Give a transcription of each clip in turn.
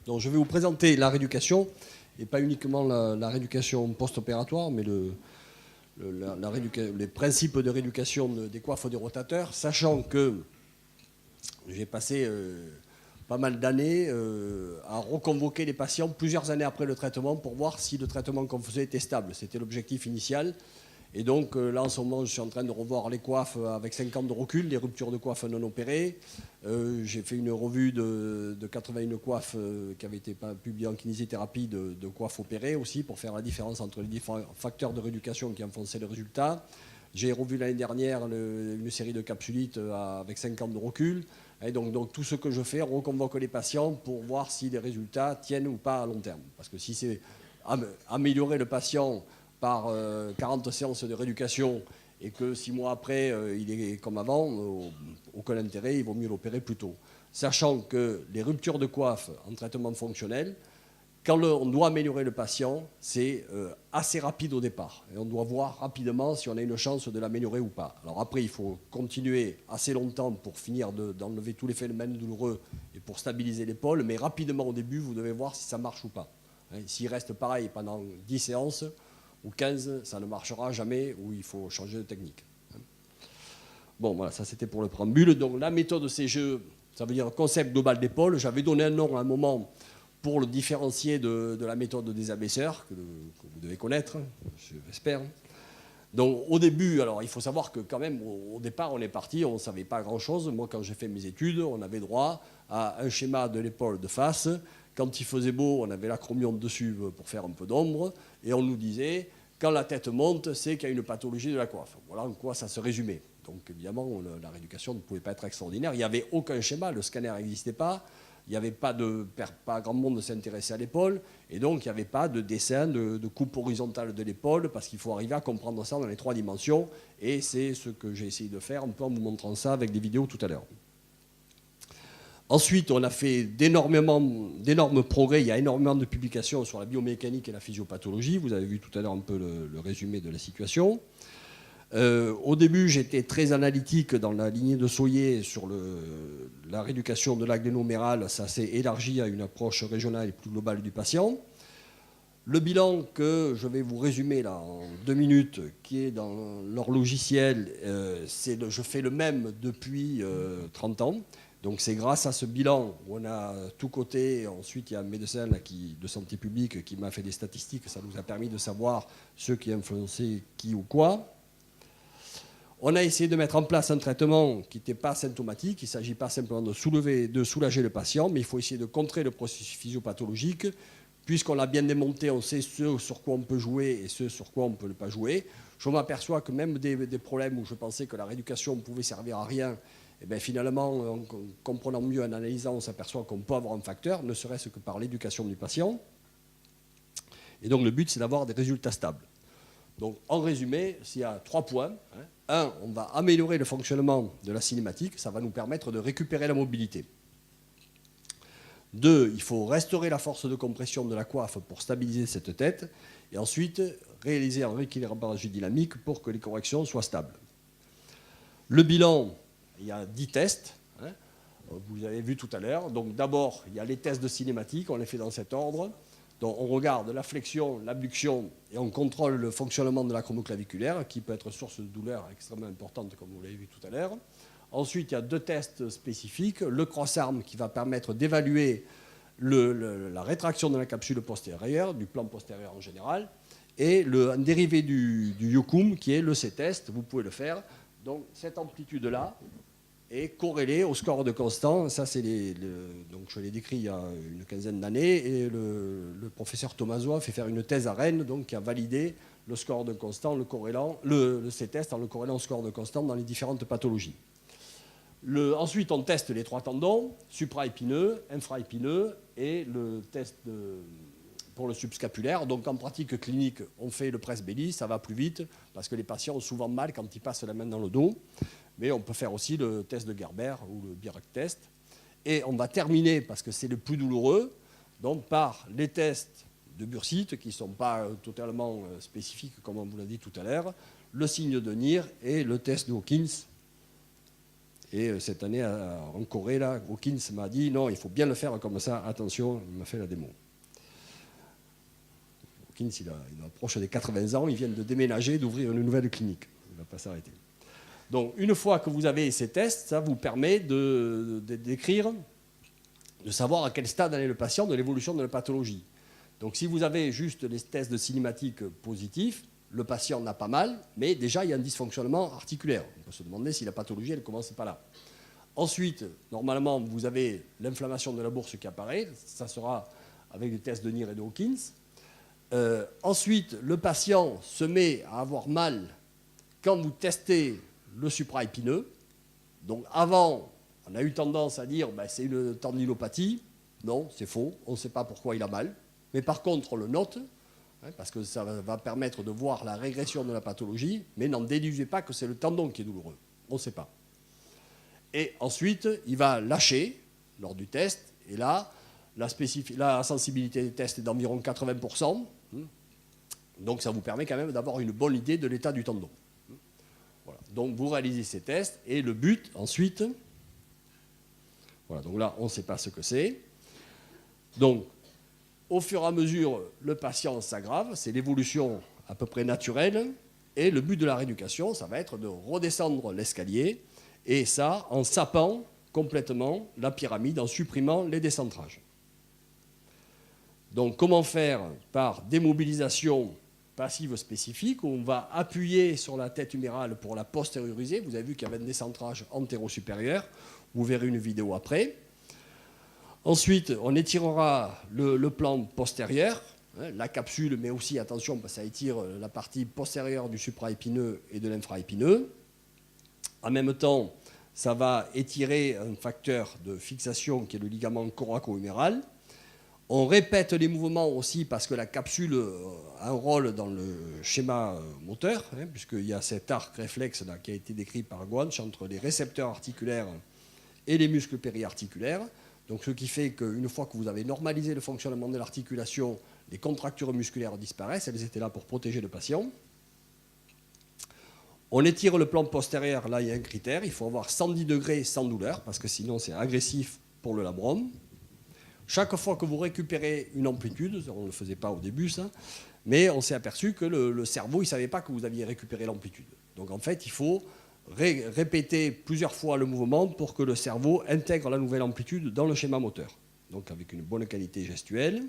Donc je vais vous présenter la rééducation, et pas uniquement la rééducation post-opératoire, mais les principes de rééducation des coiffes des rotateurs, sachant que j'ai passé pas mal d'années à reconvoquer les patients plusieurs années après le traitement pour voir si le traitement qu'on faisait était stable. C'était l'objectif initial. Et donc là, en ce moment, je suis en train de revoir les coiffes avec 5 ans de recul, les ruptures de coiffes non opérées. J'ai fait une revue de 81 coiffes qui avaient été publiées en kinésithérapie de coiffes opérées aussi, pour faire la différence entre les différents facteurs de rééducation qui enfonçaient le résultat. J'ai revu l'année dernière une série de capsulites avec 5 ans de recul. Et donc tout ce que je fais, reconvoque les patients pour voir si les résultats tiennent ou pas à long terme. Parce que si c'est améliorer le patient par 40 séances de rééducation et que 6 mois après, il est comme avant, aucun intérêt, il vaut mieux l'opérer plus tôt. Sachant que les ruptures de coiffe en traitement fonctionnel, quand on doit améliorer le patient, c'est assez rapide au départ. Et on doit voir rapidement si on a une chance de l'améliorer ou pas. Alors après, il faut continuer assez longtemps pour finir d'enlever tous les phénomènes douloureux et pour stabiliser l'épaule. Mais rapidement au début, vous devez voir si ça marche ou pas. S'il reste pareil pendant 10 séances ou 15, ça ne marchera jamais, ou il faut changer de technique. Bon, voilà, ça c'était pour le préambule. Donc la méthode CGE, ça veut dire concept global d'épaule. J'avais donné un nom à un moment pour le différencier de la méthode des abaisseurs, que vous devez connaître, j'espère. Donc au début, alors il faut savoir que quand même, au départ, on est parti, on ne savait pas grand-chose. Moi, quand j'ai fait mes études, on avait droit à un schéma de l'épaule de face. Quand il faisait beau, on avait l'acromion dessus pour faire un peu d'ombre. Et on nous disait, quand la tête monte, c'est qu'il y a une pathologie de la coiffe. Voilà en quoi ça se résumait. Donc évidemment, la rééducation ne pouvait pas être extraordinaire. Il n'y avait aucun schéma, le scanner n'existait pas. Il n'y avait pas grand monde s'intéressait à l'épaule, et donc il n'y avait pas de dessin de coupe horizontale de l'épaule, parce qu'il faut arriver à comprendre ça dans les 3 dimensions, et c'est ce que j'ai essayé de faire, un peu en vous montrant ça avec des vidéos tout à l'heure. Ensuite, on a fait d'énormes progrès, il y a énormément de publications sur la biomécanique et la physiopathologie, vous avez vu tout à l'heure un peu le résumé de la situation. Au début, j'étais très analytique dans la lignée de Soyer sur la rééducation de l'adénoméral. Ça s'est élargi à une approche régionale et plus globale du patient. Le bilan que je vais vous résumer là en 2 minutes, qui est dans leur logiciel, je fais le même depuis 30 ans. Donc c'est grâce à ce bilan où on a tout coté. Ensuite, il y a un médecin là, de santé publique qui m'a fait des statistiques. Ça nous a permis de savoir ceux qui influençaient qui ou quoi. On a essayé de mettre en place un traitement qui n'était pas symptomatique. Il ne s'agit pas simplement de soulager le patient, mais il faut essayer de contrer le processus physiopathologique. Puisqu'on l'a bien démonté, on sait ce sur quoi on peut jouer et ce sur quoi on ne peut pas jouer. Je m'aperçois que même des problèmes où je pensais que la rééducation pouvait servir à rien, et bien finalement, en comprenant mieux, en analysant, on s'aperçoit qu'on peut avoir un facteur, ne serait-ce que par l'éducation du patient. Et donc le but, c'est d'avoir des résultats stables. Donc en résumé, s'il y a 3 points. 1, on va améliorer le fonctionnement de la cinématique, ça va nous permettre de récupérer la mobilité. 2, il faut restaurer la force de compression de la coiffe pour stabiliser cette tête. Et ensuite, réaliser un rééquilibrage dynamique pour que les corrections soient stables. Le bilan, il y a 10 tests. Vous avez vu tout à l'heure. Donc d'abord, il y a les tests de cinématique, on les fait dans cet ordre. Donc on regarde la flexion, l'abduction et on contrôle le fonctionnement de l'acromioclaviculaire qui peut être source de douleur extrêmement importante comme vous l'avez vu tout à l'heure. Ensuite, il y a 2 tests spécifiques. Le cross-arm qui va permettre d'évaluer la rétraction de la capsule postérieure, du plan postérieur en général, et un dérivé du Yokum qui est le C-test. Vous pouvez le faire. Donc cette amplitude-là est corrélée au score de constant. Ça, donc je l'ai décrit il y a une quinzaine d'années, et le professeur Tomaso a fait faire une thèse à Rennes, donc qui a validé le score de constant, le C-test en le corrélant au score de constant dans les différentes pathologies. Ensuite, on teste les 3 tendons, supraépineux, infraépineux, et le test pour le subscapulaire. Donc en pratique clinique, on fait le presse-belly, ça va plus vite, parce que les patients ont souvent mal quand ils passent la main dans le dos. Mais on peut faire aussi le test de Gerber ou le Birac test. Et on va terminer, parce que c'est le plus douloureux, donc par les tests de Bursitt, qui ne sont pas totalement spécifiques, comme on vous l'a dit tout à l'heure, le signe de Neer et le test de Hawkins. Et cette année, en Corée, là, Hawkins m'a dit non, il faut bien le faire comme ça, attention, il m'a fait la démo. Hawkins, il approche des 80 ans, ils viennent de déménager, d'ouvrir une nouvelle clinique. Il ne va pas s'arrêter. Donc, une fois que vous avez ces tests, ça vous permet de décrire, de savoir à quel stade est le patient de l'évolution de la pathologie. Donc, si vous avez juste les tests de cinématique positifs, le patient n'a pas mal, mais déjà, il y a un dysfonctionnement articulaire. On peut se demander si la pathologie, elle ne commence pas là. Ensuite, normalement, vous avez l'inflammation de la bourse qui apparaît. Ça sera avec des tests de NIR et de Hawkins. Ensuite, le patient se met à avoir mal quand vous testez le supraépineux. Donc, avant, on a eu tendance à dire ben, c'est une tendilopathie. Non, c'est faux. On ne sait pas pourquoi il a mal. Mais par contre, on le note, parce que ça va permettre de voir la régression de la pathologie, mais n'en déduisez pas que c'est le tendon qui est douloureux. On ne sait pas. Et ensuite, il va lâcher lors du test, et là, la sensibilité des tests est d'environ 80%, donc ça vous permet quand même d'avoir une bonne idée de l'état du tendon. Voilà. Donc vous réalisez ces tests, et le but, ensuite, voilà, donc là, on ne sait pas ce que c'est. Donc, au fur et à mesure, le patient s'aggrave, c'est l'évolution à peu près naturelle, et le but de la rééducation, ça va être de redescendre l'escalier, et ça en sapant complètement la pyramide, en supprimant les décentrages. Donc comment faire? Par démobilisation passive spécifique, où on va appuyer sur la tête humérale pour la postérioriser. Vous avez vu qu'il y avait un décentrage antéro-supérieur, vous verrez une vidéo après. Ensuite, on étirera le plan postérieur, la capsule, mais aussi, attention, parce que ça étire la partie postérieure du supraépineux et de l'infraépineux. En même temps, ça va étirer un facteur de fixation qui est le ligament coraco-huméral. On répète les mouvements aussi parce que la capsule a un rôle dans le schéma moteur, puisqu'il y a cet arc réflexe là, qui a été décrit par Guanche entre les récepteurs articulaires et les muscles périarticulaires. Donc, ce qui fait qu'une fois que vous avez normalisé le fonctionnement de l'articulation, les contractures musculaires disparaissent. Elles étaient là pour protéger le patient. On étire le plan postérieur. Là, il y a un critère. Il faut avoir 110 degrés sans douleur, parce que sinon, c'est agressif pour le labrum. Chaque fois que vous récupérez une amplitude, on ne le faisait pas au début, ça, mais on s'est aperçu que le cerveau, il ne savait pas que vous aviez récupéré l'amplitude. Donc, en fait, il faut répéter plusieurs fois le mouvement pour que le cerveau intègre la nouvelle amplitude dans le schéma moteur. Donc avec une bonne qualité gestuelle.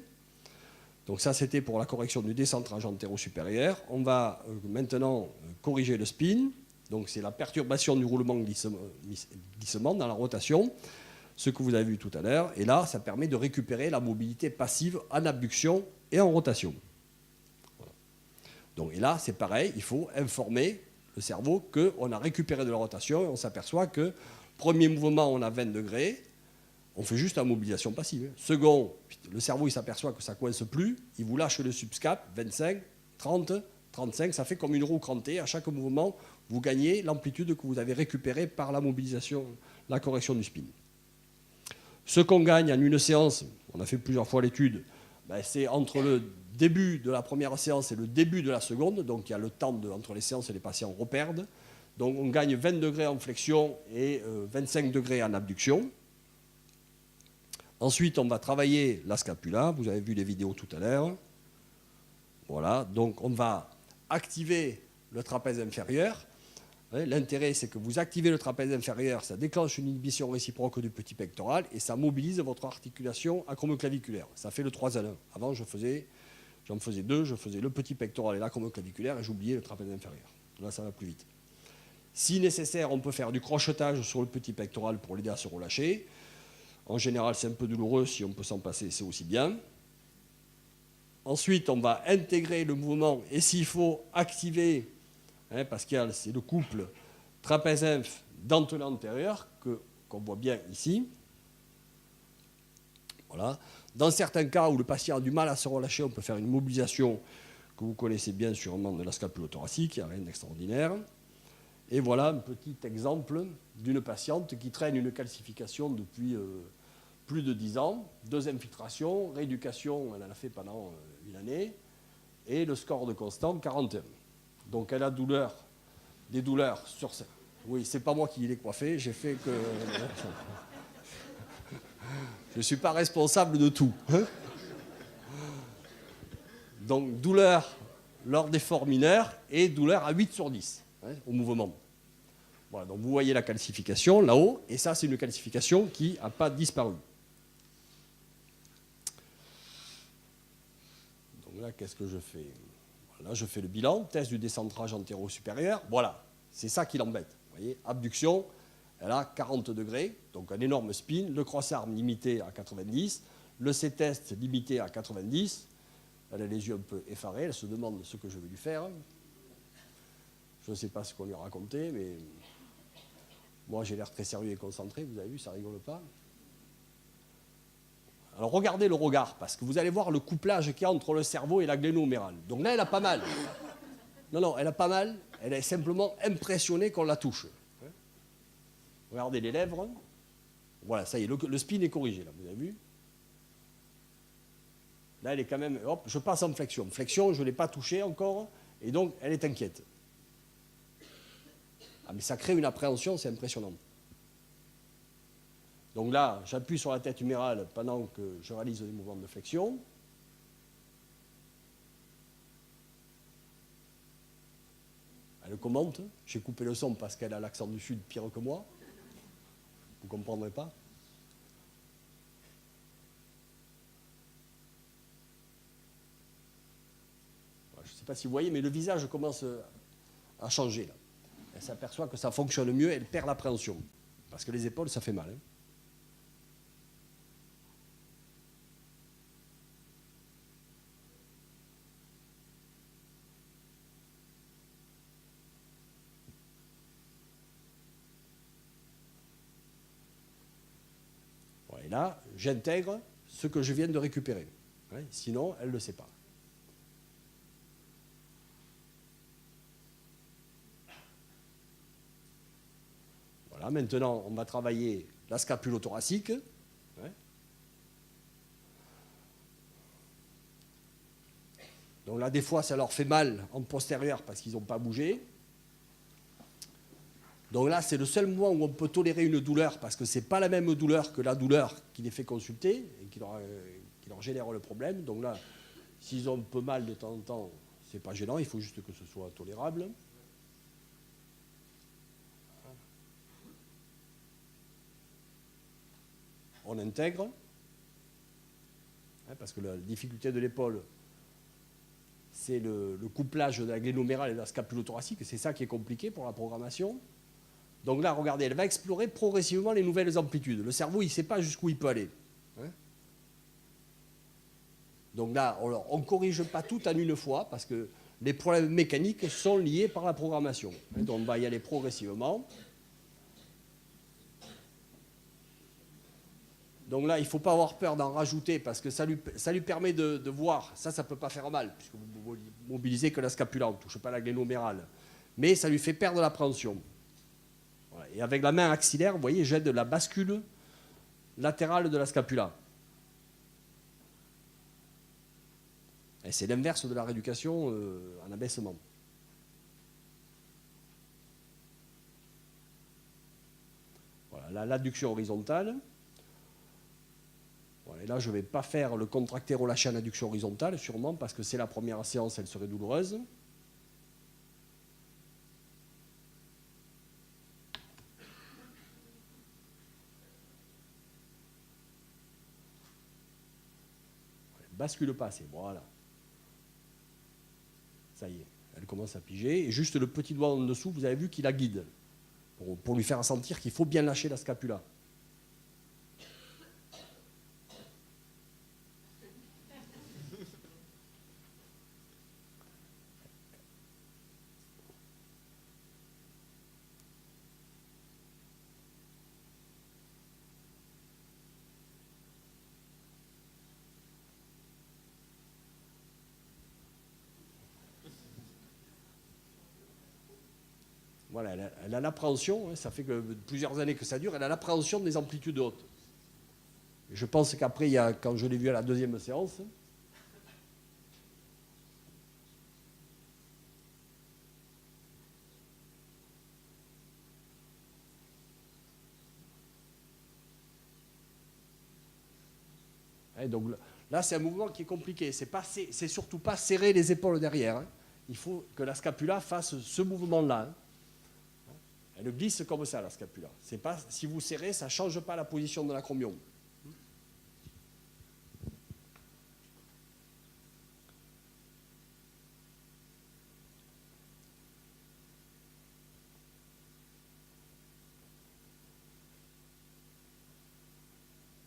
Donc ça, c'était pour la correction du décentrage antéro-supérieur. On va maintenant corriger le spin. Donc c'est la perturbation du roulement-glissement dans la rotation, ce que vous avez vu tout à l'heure. Et là, ça permet de récupérer la mobilité passive en abduction et en rotation. Voilà. Donc, et là, c'est pareil, il faut informer le cerveau qu'on a récupéré de la rotation et on s'aperçoit que premier mouvement, on a 20 degrés, on fait juste la mobilisation passive. Second, le cerveau il s'aperçoit que ça ne coince plus, il vous lâche le subscap, 25, 30, 35, ça fait comme une roue crantée. À chaque mouvement, vous gagnez l'amplitude que vous avez récupérée par la mobilisation, la correction du spin. Ce qu'on gagne en une séance, on a fait plusieurs fois l'étude, ben c'est entre le début de la première séance et le début de la seconde, donc il y a le temps entre les séances et les patients reperdent. Donc on gagne 20 degrés en flexion et 25 degrés en abduction. Ensuite, on va travailler la scapula, vous avez vu les vidéos tout à l'heure. Voilà, donc on va activer le trapèze inférieur. L'intérêt, c'est que vous activez le trapèze inférieur, ça déclenche une inhibition réciproque du petit pectoral et ça mobilise votre articulation acromio-claviculaire. Ça fait le 3 en 1. Avant, j'en faisais 2, je faisais le petit pectoral et l'acromio-claviculaire et j'oubliais le trapèze inférieur. Là, ça va plus vite. Si nécessaire, on peut faire du crochetage sur le petit pectoral pour l'aider à se relâcher. En général, c'est un peu douloureux. Si on peut s'en passer, c'est aussi bien. Ensuite, on va intégrer le mouvement et s'il faut activer, parce que c'est le couple trapèze-inf dentelé antérieur qu'on voit bien ici. Voilà. Dans certains cas où le patient a du mal à se relâcher, on peut faire une mobilisation que vous connaissez bien sûrement de la scapulo-thoracique, il n'y a rien d'extraordinaire. Et voilà un petit exemple d'une patiente qui traîne une calcification depuis plus de 10 ans. 2 infiltrations, rééducation, elle en a fait pendant une année, et le score de constant, 41. Donc elle a des douleurs sur ça. Oui, c'est pas moi qui l'ai coiffé, j'ai fait que... Je ne suis pas responsable de tout. Donc, douleur lors d'efforts mineurs et douleur à 8 sur 10 au mouvement. Voilà, donc vous voyez la calcification là-haut, et ça, c'est une calcification qui n'a pas disparu. Donc là, qu'est-ce que je fais? Là, je fais le bilan, test du décentrage antéro-supérieur. Voilà, c'est ça qui l'embête. Vous voyez, abduction, elle a 40 degrés, donc un énorme spin, le cross-arm limité à 90, le C-test limité à 90. Elle a les yeux un peu effarés, elle se demande ce que je vais lui faire. Je ne sais pas ce qu'on lui a raconté, mais moi j'ai l'air très sérieux et concentré, vous avez vu, ça rigole pas. Alors regardez le regard, parce que vous allez voir le couplage qu'il y a entre le cerveau et la glénomérale. Donc là, elle a pas mal. Non, elle a pas mal, elle est simplement impressionnée qu'on la touche. Regardez les lèvres. Voilà, ça y est, le spin est corrigé, là, vous avez vu? Là, elle est quand même... Hop, je passe en flexion. Flexion, je ne l'ai pas touchée encore, et donc elle est inquiète. Ah, mais ça crée une appréhension, c'est impressionnant. Donc là, j'appuie sur la tête humérale pendant que je réalise des mouvements de flexion. Elle commente. J'ai coupé le son parce qu'elle a l'accent du sud pire que moi. Vous ne comprendrez pas. Je ne sais pas si vous voyez, mais le visage commence à changer. Là. Elle s'aperçoit que ça fonctionne mieux, elle perd l'appréhension. Parce que les épaules, ça fait mal. Hein. Bon, et là, j'intègre ce que je viens de récupérer. Ouais, sinon, elle ne le sait pas. Voilà, maintenant, on va travailler la scapulo-thoracique. Ouais. Donc là, des fois, ça leur fait mal en postérieur parce qu'ils n'ont pas bougé. Donc là, c'est le seul moment où on peut tolérer une douleur parce que ce n'est pas la même douleur que la douleur qui les fait consulter et qui leur génère le problème. Donc là, s'ils ont un peu mal de temps en temps, ce n'est pas gênant, il faut juste que ce soit tolérable. On intègre, parce que la difficulté de l'épaule, c'est le couplage de la glénomérale et de la scapulothoracique, c'est ça qui est compliqué pour la programmation. Donc là, regardez, elle va explorer progressivement les nouvelles amplitudes. Le cerveau, il ne sait pas jusqu'où il peut aller. Donc là, on ne corrige pas tout en une fois, parce que les problèmes mécaniques sont liés par la programmation. Donc on va y aller progressivement. Donc là, il ne faut pas avoir peur d'en rajouter parce que ça lui permet de voir. Ça ne peut pas faire mal puisque vous mobilisez que la scapula, on ne touche pas la glénomérale. Mais ça lui fait perdre l'appréhension. Voilà. Et avec la main axillaire, vous voyez, j'aide la bascule latérale de la scapula. Et c'est l'inverse de la rééducation en abaissement. Voilà, l'adduction horizontale. Voilà, et là, je ne vais pas faire le contracter relâcher en adduction horizontale, sûrement, parce que c'est la première séance, elle serait douloureuse. Bascule pas assez, voilà. Ça y est, elle commence à piger. Et juste le petit doigt en dessous, vous avez vu qu'il la guide, pour lui faire sentir qu'il faut bien lâcher la scapula. Voilà, elle a l'appréhension, hein, ça fait que plusieurs années que ça dure, elle a l'appréhension des amplitudes hautes. Et je pense qu'après, quand je l'ai vu à la deuxième séance, Et donc là, c'est un mouvement qui est compliqué. C'est surtout pas serrer les épaules derrière. Hein. Il faut que la scapula fasse ce mouvement-là. Hein. Elle glisse comme ça, la scapula. C'est pas, si vous serrez, ça ne change pas la position de l'acromion.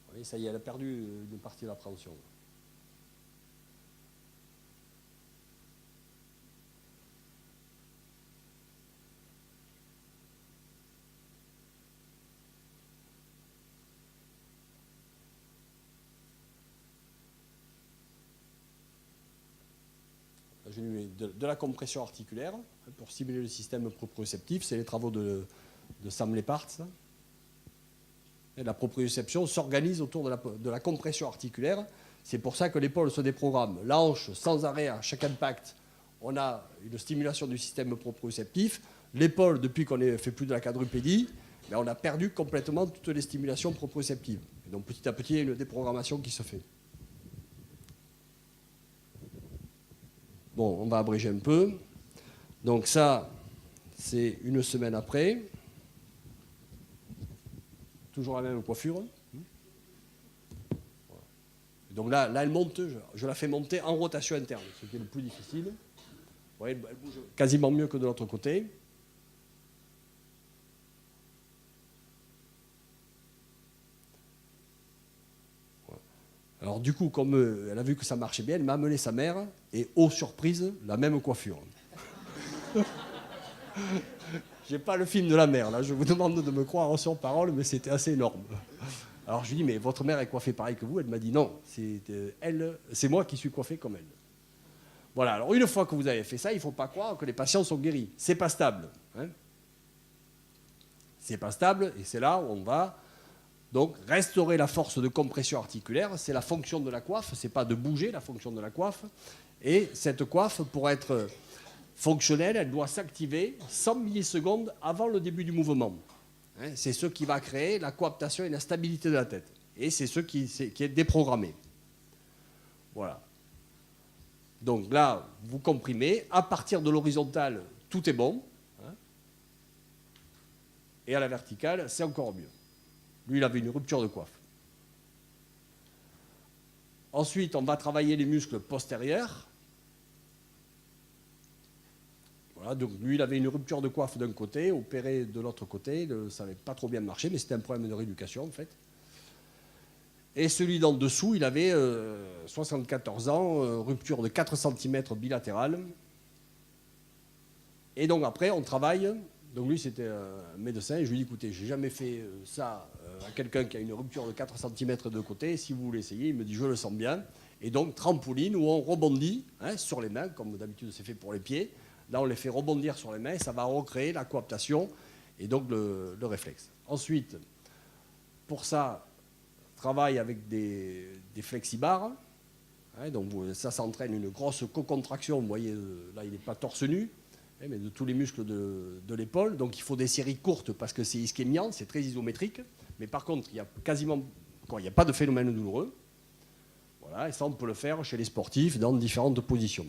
Vous voyez, ça y est, elle a perdu une partie de l'appréhension. J'ai mis de la compression articulaire pour stimuler le système proprioceptif. C'est les travaux de Sam Lepart. Et la proprioception s'organise autour de la compression articulaire. C'est pour ça que l'épaule se déprogramme. La hanche, sans arrêt, à chaque impact, on a une stimulation du système proprioceptif. L'épaule, depuis qu'on ne fait plus de la quadrupédie, ben on a perdu complètement toutes les stimulations proprioceptives. Et donc petit à petit, il y a une déprogrammation qui se fait. Bon, on va abréger un peu. Donc ça, c'est une semaine après. Toujours la même coiffure. Donc là elle monte, je la fais monter en rotation interne, ce qui est le plus difficile. Vous voyez, elle bouge quasiment mieux que de l'autre côté. Alors du coup, comme elle a vu que ça marchait bien, elle m'a amené sa mère et, oh surprise, la même coiffure. J'ai pas le film de la mère, là, je vous demande de me croire sur parole, mais c'était assez énorme. Alors je lui dis, mais votre mère est coiffée pareil que vous? Elle m'a dit, non, c'est moi qui suis coiffé comme elle. Voilà, alors une fois que vous avez fait ça, il ne faut pas croire que les patients sont guéris. C'est pas stable. Hein, c'est pas stable, et c'est là où on va donc restaurer la force de compression articulaire. C'est la fonction de la coiffe, c'est pas de bouger la fonction de la coiffe. Et cette coiffe, pour être fonctionnelle, elle doit s'activer 100 millisecondes avant le début du mouvement. Hein, c'est ce qui va créer la coaptation et la stabilité de la tête. Et c'est ce qui est déprogrammé. Voilà. Donc là, vous comprimez. À partir de l'horizontale, tout est bon. Hein, et à la verticale, c'est encore mieux. Lui, il avait une rupture de coiffe. Ensuite, on va travailler les muscles postérieurs. Voilà, donc lui, il avait une rupture de coiffe d'un côté, opéré de l'autre côté. Ça n'avait pas trop bien marché, mais c'était un problème de rééducation, en fait. Et celui d'en dessous, il avait 74 ans, rupture de 4 cm bilatérale. Et donc après, on travaille. Donc lui, c'était un médecin. Et je lui ai dit, écoutez, j'ai jamais fait ça à quelqu'un qui a une rupture de 4 cm de côté. Si vous voulez essayer, il me dit, je le sens bien. Et donc, trampoline où on rebondit sur les mains, comme d'habitude c'est fait pour les pieds. Là, on les fait rebondir sur les mains et ça va recréer la coaptation et donc le réflexe. Ensuite, pour ça, travaille avec des flexibars. Hein, donc ça entraîne une grosse co-contraction. Vous voyez, là, il n'est pas torse nu, hein, mais de tous les muscles de l'épaule. Donc il faut des séries courtes parce que c'est ischémiant, c'est très isométrique. Mais par contre, il n'y a quasiment il n'y a pas de phénomène douloureux. Voilà, et ça, on peut le faire chez les sportifs dans différentes positions.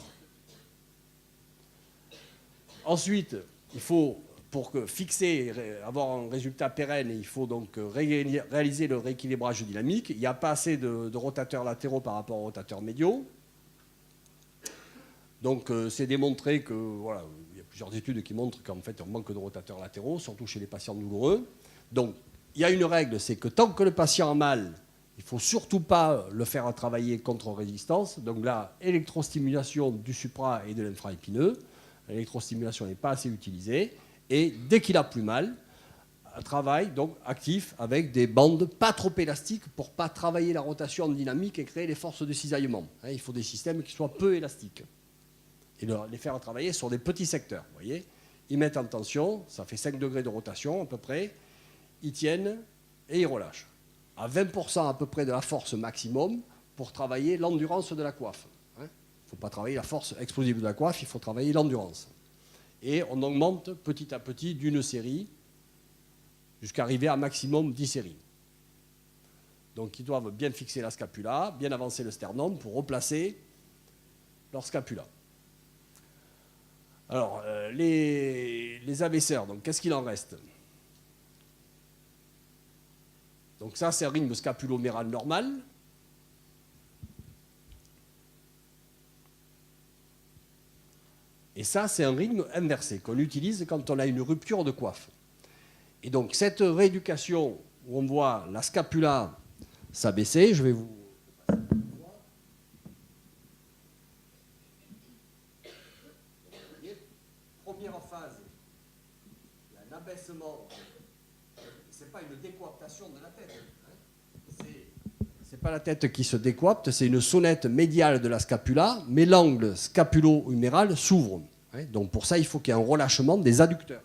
Ensuite, il faut, pour fixer, avoir un résultat pérenne, il faut donc réaliser le rééquilibrage dynamique. Il n'y a pas assez de rotateurs latéraux par rapport aux rotateurs médiaux. Donc c'est démontré que, voilà, il y a plusieurs études qui montrent qu'en fait, on manque de rotateurs latéraux, surtout chez les patients douloureux. Donc il y a une règle, c'est que tant que le patient a mal, il ne faut surtout pas le faire travailler contre résistance. Donc là, électrostimulation du supra et de l'infraépineux. L'électrostimulation n'est pas assez utilisée. Et dès qu'il a plus mal, un travail donc actif avec des bandes pas trop élastiques pour ne pas travailler la rotation dynamique et créer les forces de cisaillement. Il faut des systèmes qui soient peu élastiques. Et les faire travailler sur des petits secteurs. Vous voyez, ils mettent en tension, ça fait 5 degrés de rotation à peu près, ils tiennent et ils relâchent. À 20% à peu près de la force maximum pour travailler l'endurance de la coiffe. Il ne faut pas travailler la force explosive de la coiffe, il faut travailler l'endurance. Et on augmente petit à petit d'une série jusqu'à arriver à maximum 10 séries. Donc ils doivent bien fixer la scapula, bien avancer le sternum pour replacer leur scapula. Alors, les abaisseurs, donc qu'est-ce qu'il en reste? Donc ça, c'est un rythme scapulo-méral normal. Et ça, c'est un rythme inversé qu'on utilise quand on a une rupture de coiffe. Et donc, cette rééducation où on voit la scapula s'abaisser, je vais vous... Première phase, il y a un abaissement. Ce n'est pas une décoaptation de la tête. C'est pas la tête qui se décoapte, c'est une sonnette médiale de la scapula, mais l'angle scapulo-huméral s'ouvre. Donc pour ça, il faut qu'il y ait un relâchement des adducteurs.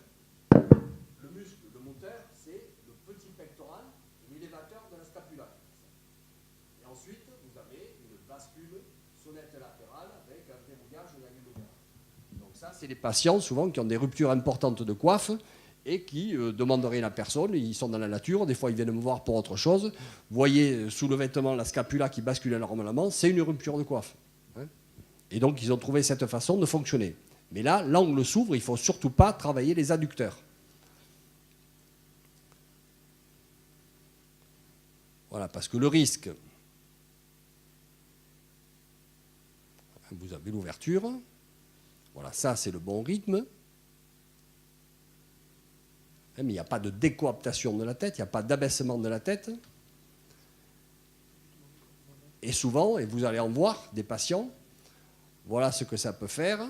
Le muscle, le moteur, c'est le petit pectoral, l'élévateur de la scapula. Et ensuite, vous avez une bascule sonnette latérale avec un verrouillage de la lumbaire. Donc ça, c'est les patients souvent qui ont des ruptures importantes de coiffe et qui demandent rien à personne, ils sont dans la nature, des fois ils viennent me voir pour autre chose. Vous voyez sous le vêtement la scapula qui bascule énormément, c'est une rupture de coiffe. Et donc ils ont trouvé cette façon de fonctionner. Mais là, l'angle s'ouvre, il ne faut surtout pas travailler les adducteurs. Voilà, parce que le risque, vous avez l'ouverture, voilà, ça c'est le bon rythme. Mais il n'y a pas de décoaptation de la tête, il n'y a pas d'abaissement de la tête. Et souvent, et vous allez en voir des patients, voilà ce que ça peut faire.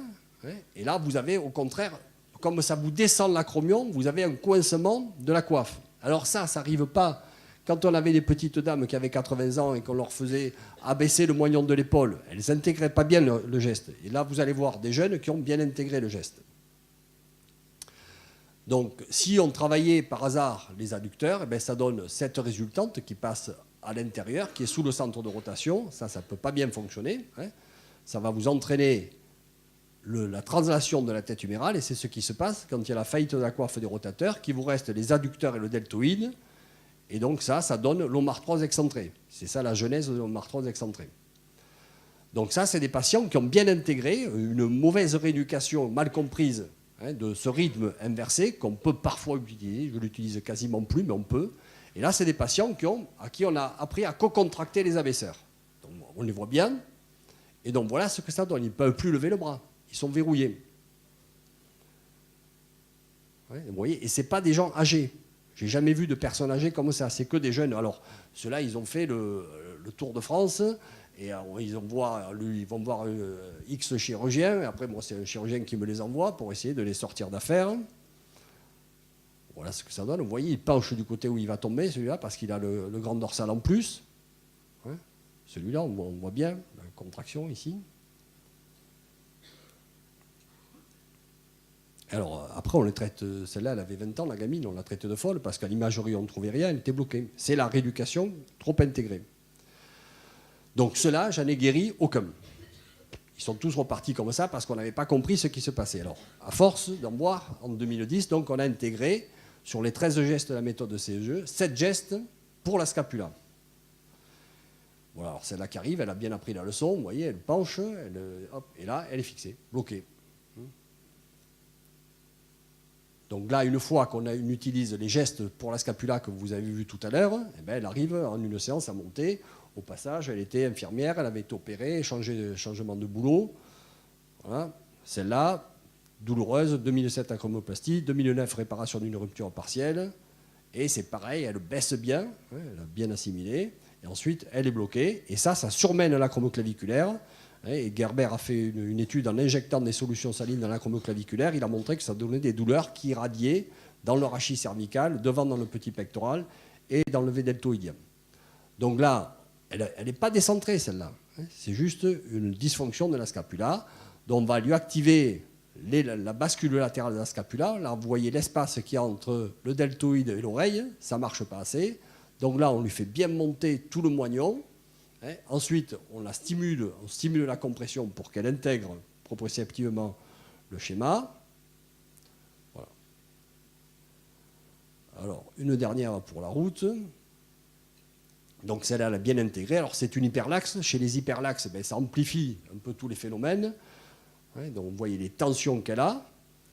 Et là, vous avez au contraire, comme ça vous descend l'acromion, vous avez un coincement de la coiffe. Alors ça n'arrive pas quand on avait des petites dames qui avaient 80 ans et qu'on leur faisait abaisser le moignon de l'épaule. Elles n'intégraient pas bien le geste. Et là, vous allez voir des jeunes qui ont bien intégré le geste. Donc, si on travaillait par hasard les adducteurs, eh bien, ça donne cette résultante qui passe à l'intérieur, qui est sous le centre de rotation. Ça ne peut pas bien fonctionner. Ça va vous entraîner la translation de la tête humérale, et c'est ce qui se passe quand il y a la faillite de la coiffe des rotateurs, qu'il vous reste les adducteurs et le deltoïde, et donc ça donne l'omarthrose excentrée. C'est ça la genèse de l'omarthrose excentrée. Donc ça, c'est des patients qui ont bien intégré une mauvaise rééducation mal comprise de ce rythme inversé qu'on peut parfois utiliser. Je ne l'utilise quasiment plus, mais on peut. Et là, c'est des patients à qui on a appris à co-contracter les abaisseurs. Donc, on les voit bien. Et donc, voilà ce que ça donne. Ils ne peuvent plus lever le bras. Ils sont verrouillés. Vous voyez, et ce n'est pas des gens âgés. Je n'ai jamais vu de personnes âgées comme ça. C'est que des jeunes. Alors, ceux-là, ils ont fait le Tour de France. Et ils vont voir X chirurgien, et après, moi, c'est un chirurgien qui me les envoie pour essayer de les sortir d'affaire. Voilà ce que ça donne. Vous voyez, il penche du côté où il va tomber, celui-là, parce qu'il a le grand dorsal en plus. Celui-là, on voit bien la contraction ici. Alors, après, on les traite. Celle-là, elle avait 20 ans, la gamine, on l'a traitée de folle, parce qu'à l'imagerie, on ne trouvait rien, elle était bloquée. C'est la rééducation trop intégrée. Donc ceux-là, j'en ai guéri aucun. Ils sont tous repartis comme ça parce qu'on n'avait pas compris ce qui se passait. Alors, à force d'en voir, en 2010, donc, on a intégré, sur les 13 gestes de la méthode de CEGE, 7 gestes pour la scapula. Voilà, alors celle-là qui arrive, elle a bien appris la leçon, vous voyez, elle penche, et là, elle est fixée, bloquée. Donc là, une fois qu'on utilise les gestes pour la scapula que vous avez vu tout à l'heure, eh bien, elle arrive en une séance à monter. Au passage, elle était infirmière, elle avait été opérée, changement de boulot. Voilà. Celle-là, douloureuse, 2007 acromoplastie, 2009 réparation d'une rupture partielle. Et c'est pareil, elle baisse bien, elle a bien assimilé. Et ensuite, elle est bloquée. Et ça surmène l'acromoclaviculaire. Et Gerber a fait une étude en injectant des solutions salines dans l'acromoclaviculaire. Il a montré que ça donnait des douleurs qui irradiaient dans le rachis cervical, devant dans le petit pectoral et dans le V deltoïdien. Donc là, elle n'est pas décentrée, celle-là. C'est juste une dysfonction de la scapula. Donc on va lui activer la bascule latérale de la scapula. Là, vous voyez l'espace qu'il y a entre le deltoïde et l'oreille. Ça ne marche pas assez. Donc là, on lui fait bien monter tout le moignon. Ensuite, on stimule la compression pour qu'elle intègre proprioceptivement le schéma. Voilà. Alors, une dernière pour la route. Donc celle-là, elle est bien intégrée. Alors c'est une hyperlaxe. Chez les hyperlaxes, ça amplifie un peu tous les phénomènes. Ouais, donc vous voyez les tensions qu'elle a.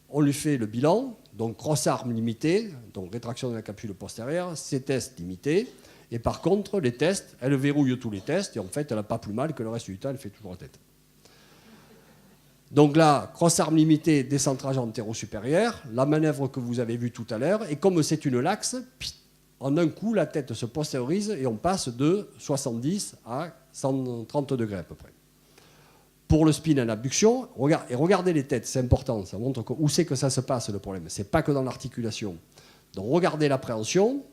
On lui fait le bilan. Donc cross-arm limité, donc rétraction de la capsule postérieure, ses tests limités. Et par contre, les tests, elle verrouille tous les tests. Et en fait, elle n'a pas plus mal que le reste du temps, elle fait toujours la tête. Donc là, cross-arm limité, décentrage antéro-supérieur, la manœuvre que vous avez vue tout à l'heure. Et comme c'est une laxe, en un coup, la tête se postériorise et on passe de 70 à 130 degrés à peu près. Pour le spin en abduction, regardez les têtes, c'est important, ça montre où c'est que ça se passe le problème. Ce n'est pas que dans l'articulation. Donc regardez l'appréhension,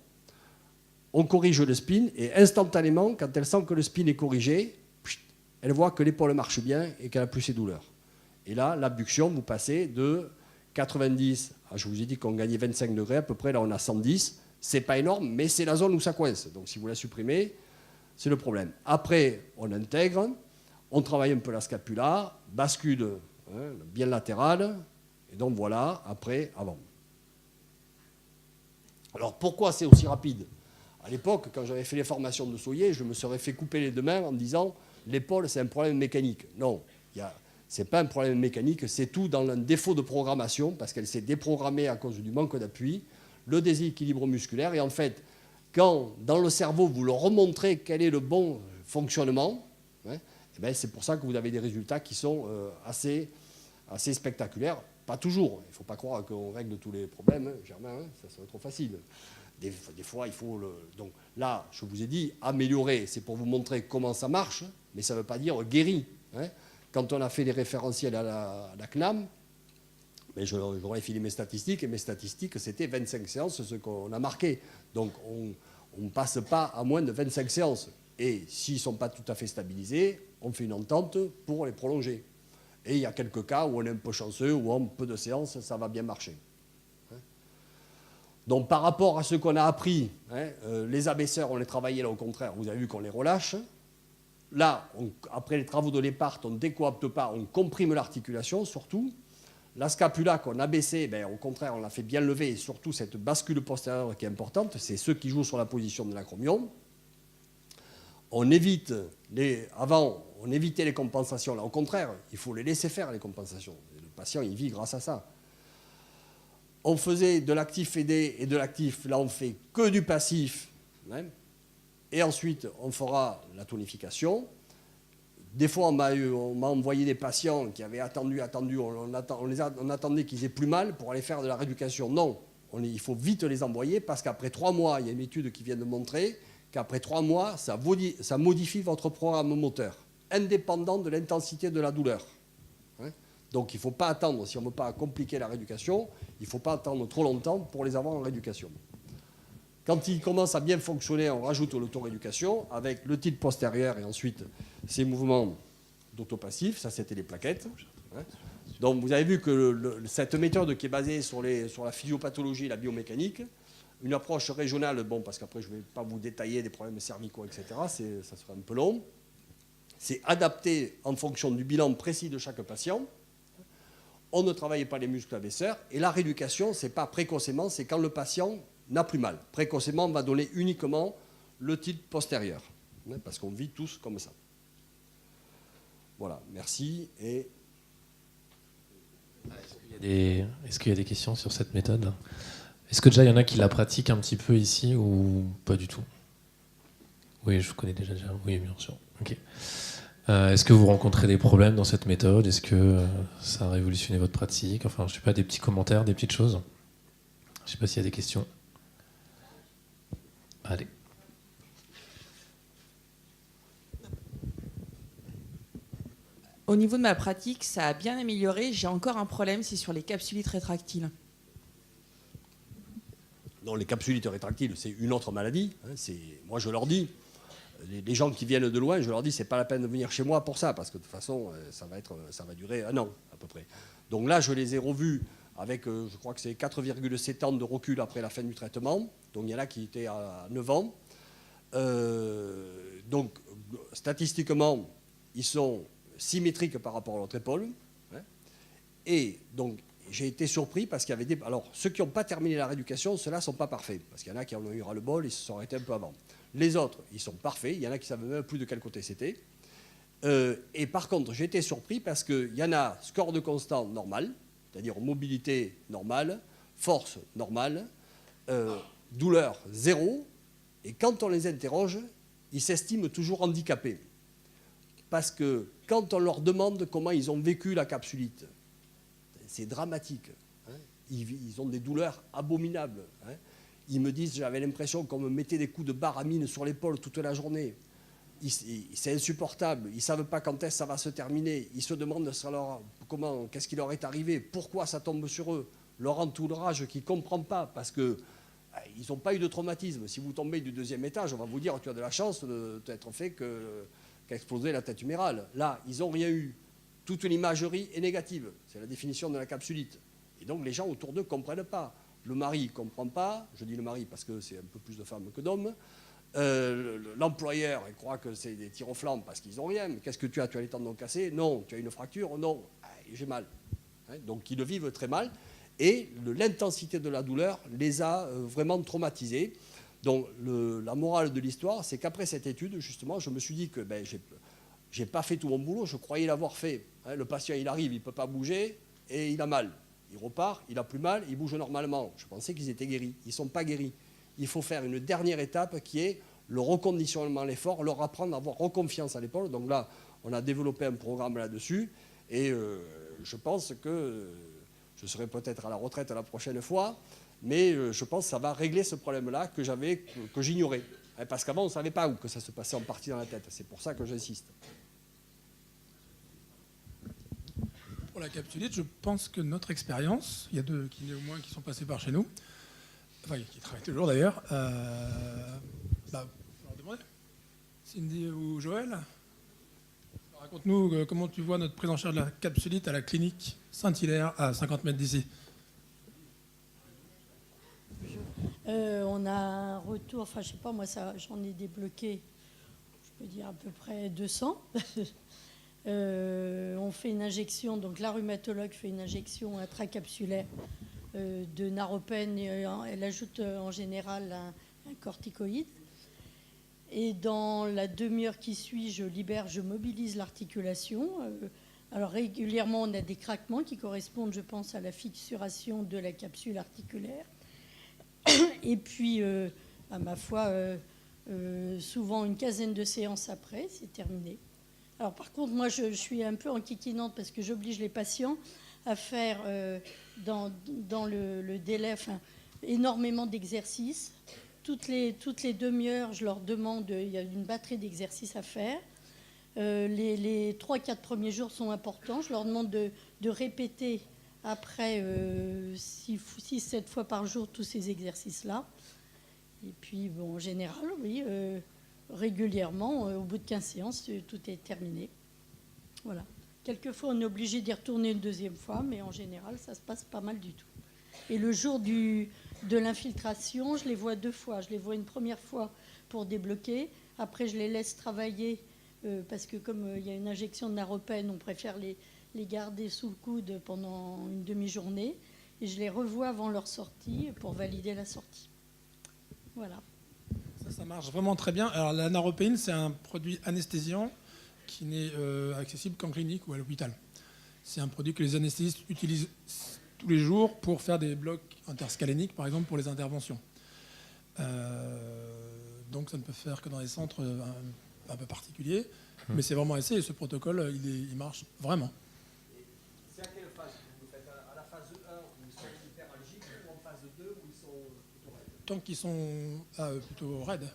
on corrige le spin et instantanément, quand elle sent que le spin est corrigé, elle voit que l'épaule marche bien et qu'elle n'a plus ses douleurs. Et là, l'abduction, vous passez de 90, je vous ai dit qu'on gagnait 25 degrés à peu près, là on a 110. C'est pas énorme, mais c'est la zone où ça coince. Donc si vous la supprimez, c'est le problème. Après, on intègre, on travaille un peu la scapula, bascule bien latérale, et donc voilà, après, avant. Alors pourquoi c'est aussi rapide? À l'époque, quand j'avais fait les formations de Soyer, je me serais fait couper les deux mains en me disant l'épaule, c'est un problème mécanique. Non, ce n'est pas un problème mécanique, c'est tout dans un défaut de programmation, parce qu'elle s'est déprogrammée à cause du manque d'appui, le déséquilibre musculaire, et en fait, quand dans le cerveau, vous leur remontrez quel est le bon fonctionnement, c'est pour ça que vous avez des résultats qui sont assez spectaculaires. Pas toujours, il ne faut pas croire qu'on règle tous les problèmes, Germain, ça serait trop facile. Des fois, il faut... Donc là, je vous ai dit, améliorer, c'est pour vous montrer comment ça marche, mais ça ne veut pas dire guéri. Quand on a fait les référentiels à la CNAM, j'aurais filé mes statistiques, et mes statistiques, c'était 25 séances, ce qu'on a marqué. Donc, on ne passe pas à moins de 25 séances. Et s'ils ne sont pas tout à fait stabilisés, on fait une entente pour les prolonger. Et il y a quelques cas où on est un peu chanceux, où en peu de séances, ça va bien marcher. Donc, par rapport à ce qu'on a appris, les abaisseurs, on les travaillait là au contraire, vous avez vu qu'on les relâche. Là, après les travaux de l'éparte, on ne décoapte pas, on comprime l'articulation surtout. La scapula qu'on a baissée, au contraire, on l'a fait bien lever, et surtout cette bascule postérieure qui est importante, c'est ceux qui jouent sur la position de l'acromion. On évite on évitait les compensations. Là, au contraire, il faut les laisser faire, les compensations. Le patient, il vit grâce à ça. On faisait de l'actif aidé et de l'actif, là, on fait que du passif. Et ensuite, on fera la tonification. Des fois, on m'a envoyé des patients qui avaient attendu, on attendait qu'ils aient plus mal pour aller faire de la rééducation. Non, il faut vite les envoyer parce qu'après 3 mois, il y a une étude qui vient de montrer qu'après 3 mois, ça modifie votre programme moteur, indépendant de l'intensité de la douleur. Donc il ne faut pas attendre, si on ne veut pas compliquer la rééducation, il ne faut pas attendre trop longtemps pour les avoir en rééducation. Quand ils commencent à bien fonctionner, on rajoute l'autorééducation avec le tilt postérieur et ensuite ces mouvements d'autopassif. Ça, c'était les plaquettes. Donc, vous avez vu que cette méthode qui est basée sur la physiopathologie et la biomécanique, une approche régionale, parce qu'après, je ne vais pas vous détailler des problèmes cervicaux, etc., ça serait un peu long. C'est adapté en fonction du bilan précis de chaque patient. On ne travaille pas les muscles abaisseurs. Et la rééducation, ce n'est pas précocement, c'est quand le patient n'a plus mal. Précocement, on va donner uniquement le tilt postérieur, parce qu'on vit tous comme ça. Voilà, merci. Et... Est-ce qu'il y a des questions sur cette méthode? Est-ce que déjà il y en a qui la pratiquent un petit peu ici ou pas du tout? Oui, je connais déjà. Oui, bien sûr. Okay. Est-ce que vous rencontrez des problèmes dans cette méthode? Est-ce que ça a révolutionné votre pratique? Enfin, je sais pas, des petits commentaires, des petites choses. Je sais pas s'il y a des questions. Allez. Au niveau de ma pratique, ça a bien amélioré. J'ai encore un problème, c'est sur les capsulites rétractiles. Non, les capsulites rétractiles, c'est une autre maladie. Moi, je leur dis, les gens qui viennent de loin, je leur dis, c'est pas la peine de venir chez moi pour ça, parce que de toute façon, ça va durer 1 an à peu près. Donc là, je les ai revus avec, je crois que c'est 4,7 ans de recul après la fin du traitement. Donc il y en a qui étaient à 9 ans. Donc, statistiquement, ils sont symétriques par rapport à l'autre épaule. Et donc, j'ai été surpris parce qu'il y avait des... Alors, ceux qui n'ont pas terminé la rééducation, ceux-là ne sont pas parfaits. Parce qu'il y en a qui en ont eu ras-le-bol, ils se sont arrêtés un peu avant. Les autres, ils sont parfaits. Il y en a qui ne savent même plus de quel côté c'était. Et par contre, j'ai été surpris parce qu'il y en a score de constant normal, c'est-à-dire mobilité normale, force normale, douleur zéro. Et quand on les interroge, ils s'estiment toujours handicapés. Parce que quand on leur demande comment ils ont vécu la capsulite, c'est dramatique. Hein. Ils ont des douleurs abominables. Hein. Ils me disent, j'avais l'impression qu'on me mettait des coups de barre à mine sur l'épaule toute la journée. C'est insupportable. Ils ne savent pas quand est-ce que ça va se terminer. Ils se demandent qu'est-ce qui leur est arrivé, pourquoi ça tombe sur eux. Leur entourage qui ne comprend pas, parce qu'ils n'ont pas eu de traumatisme. Si vous tombez du 2e étage, on va vous dire, tu as de la chance de t'être fait qu'exploser la tête humérale. Là, ils n'ont rien eu. Toute l'imagerie est négative. C'est la définition de la capsulite. Et donc, les gens autour d'eux ne comprennent pas. Le mari ne comprend pas. Je dis le mari parce que c'est un peu plus de femmes que d'hommes. L'employeur, il croit que c'est des tirs aux flammes parce qu'ils n'ont rien. Mais qu'est-ce que tu as? Tu as les tendons cassés? Non. Tu as une fracture? Non. J'ai mal. Hein, donc, ils le vivent très mal. Et l'intensité de la douleur les a vraiment traumatisés. Donc, la morale de l'histoire, c'est qu'après cette étude, justement, je me suis dit que j'ai pas fait tout mon boulot, je croyais l'avoir fait. Hein, le patient, il arrive, il ne peut pas bouger et il a mal. Il repart, il a plus mal, il bouge normalement. Je pensais qu'ils étaient guéris. Ils ne sont pas guéris. Il faut faire une dernière étape qui est le reconditionnement à l'effort, leur apprendre à avoir reconfiance à l'épaule. Donc là, on a développé un programme là-dessus et je pense que je serai peut-être à la retraite la prochaine fois, mais je pense que ça va régler ce problème-là que j'ignorais. Hein, parce qu'avant, on ne savait pas où que ça se passait en partie dans la tête. C'est pour ça que j'insiste. Pour la capsulite, je pense que notre expérience, il y a 2 kinés au moins qui sont passés par chez nous, enfin qui travaillent toujours d'ailleurs, je vais leur demander. Cindy ou Joël, raconte-nous comment tu vois notre prise en charge de la capsulite à la clinique Saint-Hilaire, à 50 mètres d'ici. On a un retour, enfin je sais pas, moi j'en ai débloqué, je peux dire à peu près 200. On fait une injection, donc la rhumatologue fait une injection intracapsulaire de naropène, et elle ajoute en général un corticoïde. Et dans la demi-heure qui suit, je mobilise l'articulation. Alors régulièrement, on a des craquements qui correspondent, je pense, à la fissuration de la capsule articulaire. Et puis, à ma foi, souvent une quinzaine de séances après, c'est terminé. Alors par contre, moi, je suis un peu enquiquinante parce que j'oblige les patients à faire dans le délai énormément d'exercices. Toutes les demi-heures, je leur demande, il y a une batterie d'exercices à faire. Les 3-4 premiers jours sont importants. Je leur demande de répéter après 6-7 fois par jour tous ces exercices-là. Et puis, bon, en général, oui, régulièrement, au bout de 15 séances, tout est terminé. Voilà. Quelquefois, on est obligé d'y retourner une deuxième fois, mais en général, ça se passe pas mal du tout. Et le jour de l'infiltration, je les vois 2 fois. Je les vois une première fois pour débloquer. Après, je les laisse travailler parce que comme il y a une injection de naropène, on préfère les garder sous le coude pendant une demi-journée. Et je les revois avant leur sortie pour valider la sortie. Voilà. Ça marche vraiment très bien. Alors la naropéine, c'est un produit anesthésiant qui n'est accessible qu'en clinique ou à l'hôpital. C'est un produit que les anesthésistes utilisent tous les jours pour faire des blocs interscaléniques, par exemple, pour les interventions. Donc ça ne peut faire que dans des centres un peu particuliers, mais c'est vraiment essayé. Ce protocole, il marche vraiment. C'est à quelle phase vous faites? À la phase 1 où ils sont hyperalgiques ou en phase 2 où ils sont plutôt raides? Tant qu'ils sont plutôt raides.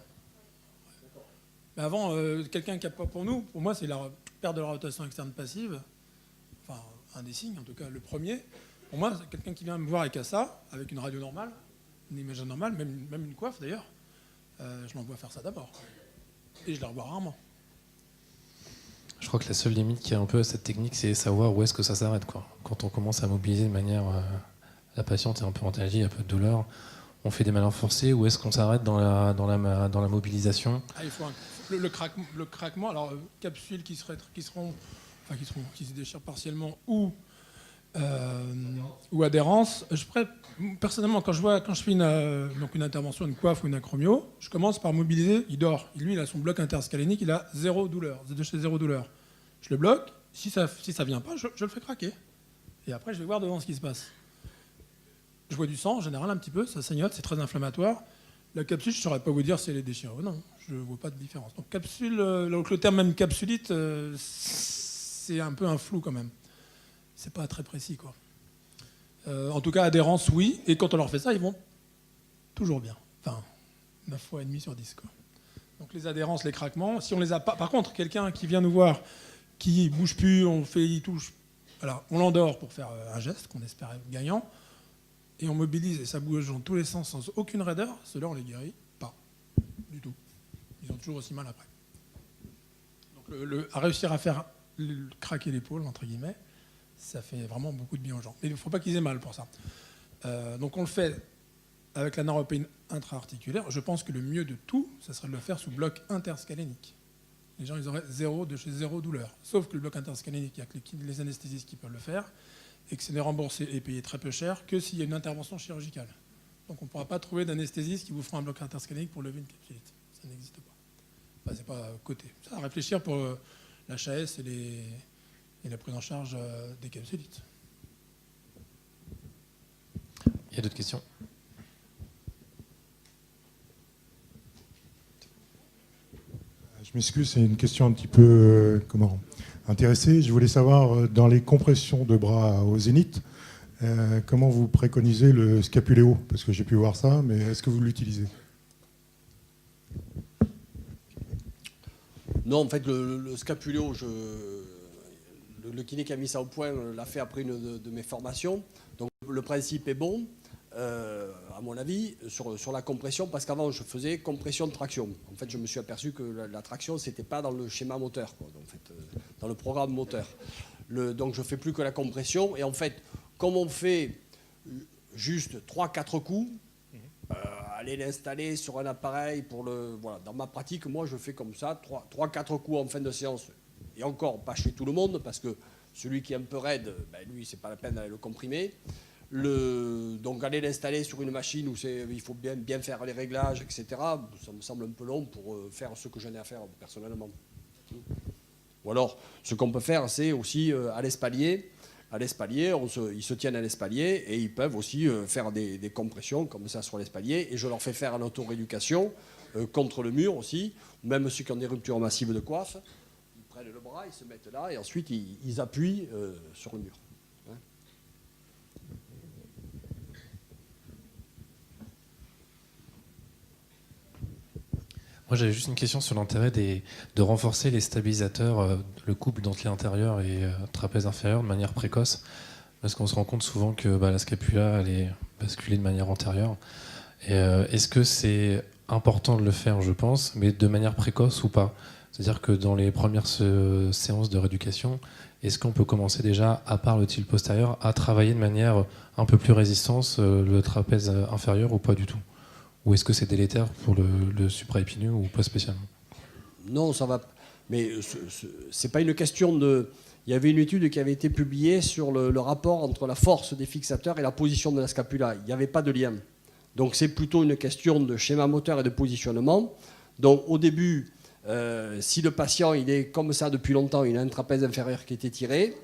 Mais avant, quelqu'un qui a pas pour moi, c'est la perte de la rotation externe passive. Enfin, un des signes, en tout cas, le premier. Pour moi, c'est quelqu'un qui vient me voir avec ça, avec une radio normale, une image normale, même une coiffe d'ailleurs. Je l'envoie faire ça d'abord. Et je la revois rarement. Je crois que la seule limite qu'il y a un peu à cette technique, c'est savoir où est-ce que ça s'arrête, quoi. Quand on commence à mobiliser de manière... la patiente est un peu antalgique, un peu de douleur. On fait des malins forcés, ou est-ce qu'on s'arrête dans la mobilisation? Il faut le craquement, alors capsules qui se déchirent partiellement ou ou adhérence. Personnellement, quand je fais donc une intervention, une coiffe ou une acromio, je commence par mobiliser. Il dort. Lui, il a son bloc interscalénique, il a 0 douleur, de chez 0 douleur. Je le bloque. Si ça vient pas, je le fais craquer. Et après, je vais voir devant ce qui se passe. Je vois du sang, en général, un petit peu, ça saignote, c'est très inflammatoire. La capsule, je ne saurais pas vous dire si elle est déchirée ou non. Je ne vois pas de différence. Donc, donc le terme même capsulite, c'est un peu un flou quand même. C'est pas très précis, quoi. En tout cas, adhérence, oui. Et quand on leur fait ça, ils vont toujours bien. Enfin, 9 fois et demi sur 10, quoi. Donc les adhérences, les craquements, si on les a pas... Par contre, quelqu'un qui vient nous voir, qui bouge plus, il touche... Alors, on l'endort pour faire un geste qu'on espère gagnant, et on mobilise et ça bouge dans tous les sens sans aucune raideur, ceux-là, on les guérit pas du tout. Ils ont toujours aussi mal après. Donc à réussir à faire craquer l'épaule, entre guillemets, ça fait vraiment beaucoup de bien aux gens. Mais il ne faut pas qu'ils aient mal pour ça. Donc on le fait avec la naropéine intra-articulaire. Je pense que le mieux de tout, ça serait de le faire sous bloc interscalénique. Les gens, ils auraient zéro douleur. Sauf que le bloc interscalénique, il n'y a que les anesthésistes qui peuvent le faire, et que ce n'est remboursé et payé très peu cher que s'il y a une intervention chirurgicale. Donc on ne pourra pas trouver d'anesthésiste qui vous fera un bloc interscalénique pour lever une capsulite. Ça n'existe pas. Enfin, c'est pas coté. Ça à réfléchir pour l'HAS et la prise en charge des capsulites. Il y a d'autres questions? Je m'excuse, c'est une question un petit peu intéressée. Je voulais savoir, dans les compressions de bras au zénith, comment vous préconisez le scapuléo? Parce que j'ai pu voir ça, mais est-ce que vous l'utilisez? Non, en fait, le scapuléo, le kiné qui a mis ça au point l'a fait après une de mes formations. Donc le principe est bon, à mon avis, sur la compression, parce qu'avant je faisais compression-traction. En fait, je me suis aperçu que la traction, c'était pas dans le schéma moteur, quoi, en fait, dans le programme moteur. Donc je fais plus que la compression. Et en fait, comme on fait juste 3-4 coups, aller l'installer sur un appareil voilà. Dans ma pratique, moi je fais comme ça, 3-4 coups en fin de séance. Et encore, pas chez tout le monde, parce que celui qui est un peu raide, lui, c'est pas la peine d'aller le comprimer. Donc aller l'installer sur une machine où il faut bien faire les réglages, etc., ça me semble un peu long pour faire ce que j'en ai à faire personnellement. Ou alors, ce qu'on peut faire, c'est aussi à l'espalier. À l'espalier, ils se tiennent à l'espalier et ils peuvent aussi faire des compressions comme ça sur l'espalier. Et je leur fais faire en auto-rééducation contre le mur aussi, même ceux qui ont des ruptures massives de coiffe. Ils prennent le bras, ils se mettent là et ensuite ils appuient sur le mur. Hein. Moi, j'avais juste une question sur l'intérêt de renforcer les stabilisateurs, le couple dentelé intérieur et trapèze inférieur de manière précoce. Parce qu'on se rend compte souvent que la scapula, elle est basculée de manière antérieure. Et est-ce que c'est important de le faire, je pense, mais de manière précoce ou pas? C'est-à-dire que dans les premières séances de rééducation, est-ce qu'on peut commencer déjà, à part le tilt postérieur, à travailler de manière un peu plus résistante le trapèze inférieur ou pas du tout? Ou est-ce que c'est délétère pour le supraépineux ou pas spécialement? Non, ça va. Mais c'est pas une question de... Il y avait une étude qui avait été publiée sur le rapport entre la force des fixateurs et la position de la scapula. Il n'y avait pas de lien. Donc c'est plutôt une question de schéma moteur et de positionnement. Donc au début, si le patient il est comme ça depuis longtemps, il a un trapèze inférieur qui est étiré,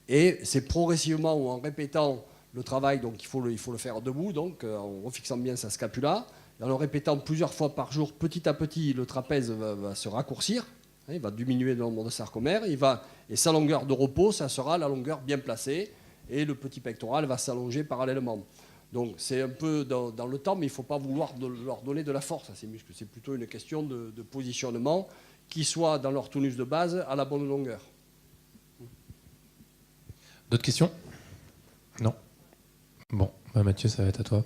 et c'est progressivement ou en répétant le travail, donc il faut le faire debout, donc en refixant bien sa scapula. En le répétant plusieurs fois par jour, petit à petit, le trapèze va se raccourcir, il va diminuer le nombre de sarcomères, et sa longueur de repos, ça sera la longueur bien placée, et le petit pectoral va s'allonger parallèlement. Donc c'est un peu dans le temps, mais il ne faut pas vouloir leur donner de la force à ces muscles. C'est plutôt une question de positionnement, qui soit dans leur tonus de base à la bonne longueur. D'autres questions? Non. Bon, Mathieu, ça va être à toi.